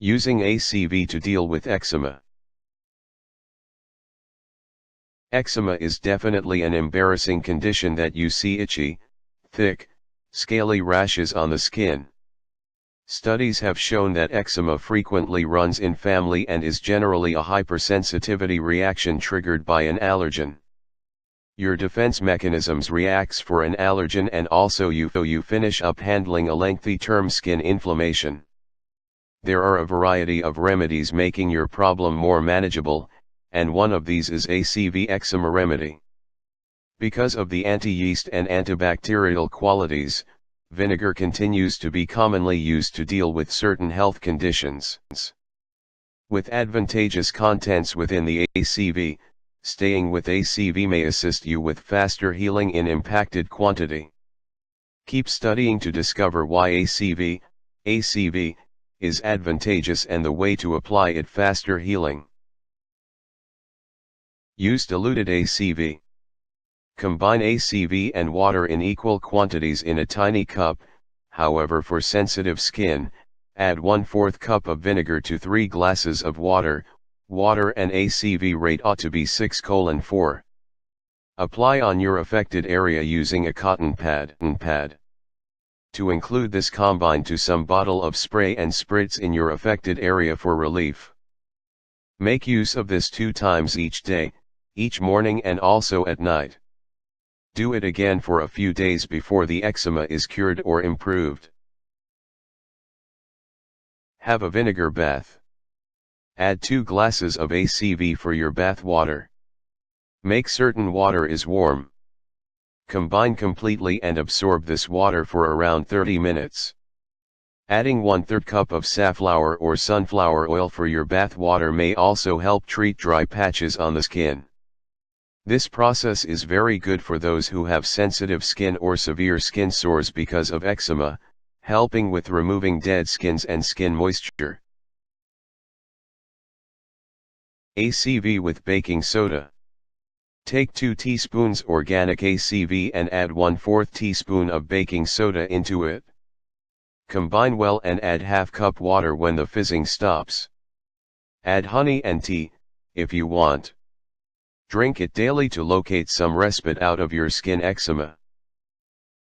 Using ACV to deal with eczema. Eczema is definitely an embarrassing condition that you see itchy, thick, scaly rashes on the skin. Studies have shown that eczema frequently runs in family and is generally a hypersensitivity reaction triggered by an allergen. Your defense mechanisms reacts for an allergen and also you finish up handling a lengthy term skin inflammation. There are a variety of remedies making your problem more manageable, and one of these is ACV eczema remedy. Because of the antiyeast and antibacterial qualities, vinegar continues to be commonly used to deal with certain health conditions. With advantageous contents within the ACV, staying with ACV may assist you with faster healing in impacted quantity. Keep studying to discover why ACV is advantageous and the way to apply it faster healing. Use diluted ACV. Combine ACV and water in equal quantities in a tiny cup, however for sensitive skin, add 1/4 cup of vinegar to 3 glasses of water. Water and ACV rate ought to be 6:4. Apply on your affected area using a cotton pad. To include this combine to some bottle of spray and spritz in your affected area for relief. Make use of this 2 times each day, each morning and also at night. Do it again for a few days before the eczema is cured or improved. Have a vinegar bath. Add 2 glasses of ACV for your bath water. Make certain water is warm. Combine completely and absorb this water for around 30 minutes. Adding 1/3 cup of safflower or sunflower oil for your bath water may also help treat dry patches on the skin. This process is very good for those who have sensitive skin or severe skin sores because of eczema, helping with removing dead skins and skin moisture. ACV with baking soda. Take 2 teaspoons organic ACV and add 1/4 teaspoon of baking soda into it. Combine well and add ½ cup water when the fizzing stops. Add honey and tea, if you want. Drink it daily to locate some respite out of your skin eczema.